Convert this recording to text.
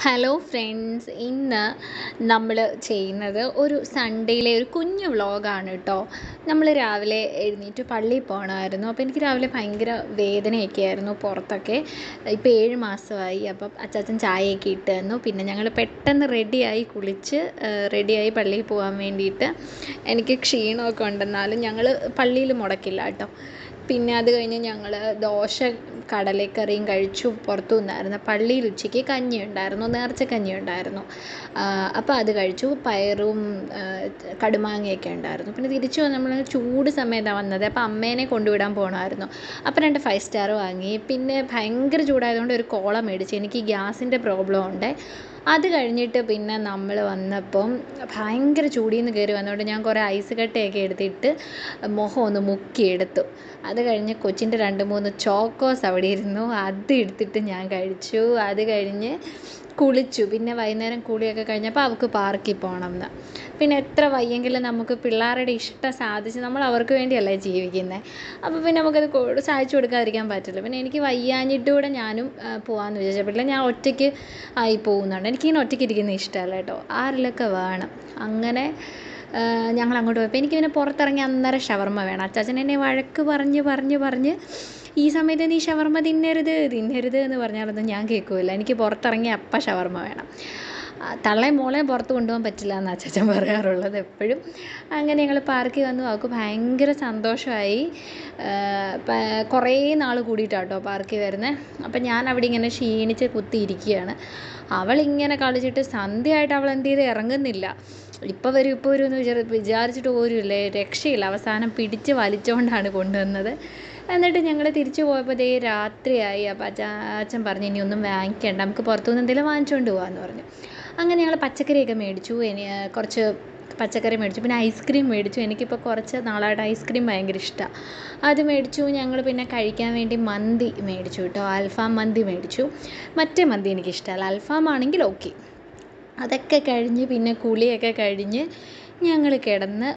Hello friends, ഇന്ന് നമ്മൾ ചെയ്യുന്നത് ഒരു സൺഡേയിലെ ഒരു കുഞ്ഞു വ്ളോഗാണ് കേട്ടോ. നമ്മൾ രാവിലെ എഴുന്നേറ്റ് പള്ളിയിൽ പോകണമായിരുന്നു. അപ്പോൾ എനിക്ക് രാവിലെ ഭയങ്കര വേദനയൊക്കെ ആയിരുന്നു പുറത്തൊക്കെ. ഇപ്പോൾ 7 മാസമായി. അപ്പം അച്ചാച്ചൻ ചായയൊക്കെ ഇട്ട് തന്നു. പിന്നെ ഞങ്ങൾ പെട്ടെന്ന് റെഡിയായി കുളിച്ച് റെഡിയായി പള്ളിയിൽ പോകാൻ വേണ്ടിയിട്ട്. എനിക്ക് ക്ഷീണമൊക്കെ ഉണ്ടെന്നാലും ഞങ്ങൾ പള്ളിയിൽ മുടക്കില്ല കേട്ടോ. പിന്നെ അത് കഴിഞ്ഞ് ഞങ്ങൾ ദോശ കടലക്കറിയും കഴിച്ചു. പുറത്തു നിന്നായിരുന്നു. പള്ളിയിൽ ഉച്ചയ്ക്ക് കഞ്ഞി ഉണ്ടായിരുന്നു, നേർച്ച കഞ്ഞി ഉണ്ടായിരുന്നു. അപ്പോൾ അത് കഴിച്ചു. പയറും കടുമാങ്ങയൊക്കെ ഉണ്ടായിരുന്നു. പിന്നെ തിരിച്ചു നമ്മൾ ചൂട് സമയത്താണ് വന്നത്. അപ്പോൾ അമ്മേനെ കൊണ്ടുവിടാൻ പോകണമായിരുന്നു. അപ്പോൾ 2 5 സ്റ്റാർ വാങ്ങി. പിന്നെ ഭയങ്കര ചൂടായതുകൊണ്ട് ഒരു കോള മേടിച്ചു. എനിക്ക് ഗ്യാസിൻ്റെ പ്രോബ്ലം ഉണ്ട്. അത് കഴിഞ്ഞിട്ട് പിന്നെ നമ്മൾ വന്നപ്പം ഭയങ്കര ചൂടിൽ നിന്ന് കയറി വന്നതുകൊണ്ട് ഞാൻ കുറേ ഐസ് കട്ടയൊക്കെ എടുത്തിട്ട് മുഖം ഒന്ന് മുക്കിയെടുത്തു. അത് കഴിഞ്ഞ് കൊച്ചിൻ്റെ 2-3 ചോക്കോസ് അവിടെ ഇരുന്നു, അത് എടുത്തിട്ട് ഞാൻ കഴിച്ചു. അത് കഴിഞ്ഞ് കുളിച്ചു. പിന്നെ വൈകുന്നേരം കുളിയൊക്കെ കഴിഞ്ഞപ്പോൾ അവൾക്ക് പാർക്കിൽ പോകണം എന്ന്. പിന്നെ എത്ര വയ്യെങ്കിലും നമുക്ക് പിള്ളേരുടെ ഇഷ്ടം സാധിച്ച്, നമ്മൾ അവർക്ക് വേണ്ടിയല്ലേ ജീവിക്കുന്നത്. അപ്പോൾ പിന്നെ നമുക്കത് സാധിച്ചു കൊടുക്കാതിരിക്കാൻ പറ്റില്ല. പിന്നെ എനിക്ക് വയ്യാഞ്ഞിട്ടുകൂടെ ഞാനും പോകാമെന്ന് വിചാരിച്ചപ്പോൾ ഞാൻ ഒറ്റയ്ക്ക് ആയി പോകുന്നുണ്ട്. എനിക്കിങ്ങനെ ഒറ്റയ്ക്ക് ഇരിക്കുന്നത് ഇഷ്ടമല്ല കേട്ടോ, ആരിലൊക്കെ വേണം. അങ്ങനെ ഞങ്ങൾ അങ്ങോട്ട് പോയപ്പോൾ എനിക്ക് പിന്നെ പുറത്തിറങ്ങി അന്നേരം ഷവർമ്മ വേണം. അച്ചാച്ചൻ എന്നെ വഴക്ക് പറഞ്ഞ് ഈ സമയത്ത് നീ ഷവർമ്മ തിന്നരുത് എന്ന് പറഞ്ഞാലൊന്നും ഞാൻ കേൾക്കില്ല. എനിക്ക് പുറത്തിറങ്ങി അപ്പം ഷവർമ്മ വേണം. തള്ളയും മോളെയും പുറത്ത് കൊണ്ടുപോകാൻ പറ്റില്ല എന്ന് അച്ചാച്ചൻ പറയാറുള്ളത് എപ്പോഴും. അങ്ങനെ ഞങ്ങൾ പാർക്കിൽ വന്നു. അവൾക്ക് ഭയങ്കര സന്തോഷമായി. കുറേ നാൾ കൂടിയിട്ടാട്ടോ പാർക്കിൽ വരുന്നത്. അപ്പം ഞാൻ അവിടെ ഇങ്ങനെ ക്ഷീണിച്ച് കുത്തിയിരിക്കുകയാണ്. അവളിങ്ങനെ കളിച്ചിട്ട് സന്ധ്യയായിട്ട് അവൾ എന്ത് ചെയ്ത് ഇറങ്ങുന്നില്ല. ഇപ്പോൾ വരും എന്ന് വിചാരിച്ചിട്ട് പോരുമില്ല, രക്ഷയില്ല. അവസാനം പിടിച്ച് വലിച്ചുകൊണ്ടാണ് കൊണ്ടുവന്നത്. എന്നിട്ട് ഞങ്ങൾ തിരിച്ചു പോയപ്പോൾ രാത്രിയായി. അപ്പോൾ അച്ഛൻ പറഞ്ഞു ഇനി ഒന്നും വാങ്ങിക്കേണ്ട, നമുക്ക് പുറത്തുനിന്ന് എന്തെങ്കിലും വാങ്ങിച്ചുകൊണ്ട് പോകാമെന്ന് പറഞ്ഞു. അങ്ങനെ ഞങ്ങൾ പച്ചക്കറിയൊക്കെ മേടിച്ചു. കുറച്ച് പച്ചക്കറി മേടിച്ചു. പിന്നെ ഐസ്ക്രീം മേടിച്ചു. എനിക്കിപ്പോൾ കുറച്ച് നാളായിട്ട് ഐസ്ക്രീം ഭയങ്കര ഇഷ്ടമാണ്. അത് മേടിച്ചു. ഞങ്ങൾ പിന്നെ കഴിക്കാൻ വേണ്ടി മന്തി മേടിച്ചു കേട്ടോ. അൽഫാം മന്തി മേടിച്ചു. മറ്റേ മന്തി എനിക്കിഷ്ടമല്ല, അൽഫാം ആണെങ്കിൽ ഓക്കെ. അതൊക്കെ കഴിഞ്ഞ് പിന്നെ കുളിയൊക്കെ കഴിഞ്ഞ് ഞങ്ങൾ കിടന്ന്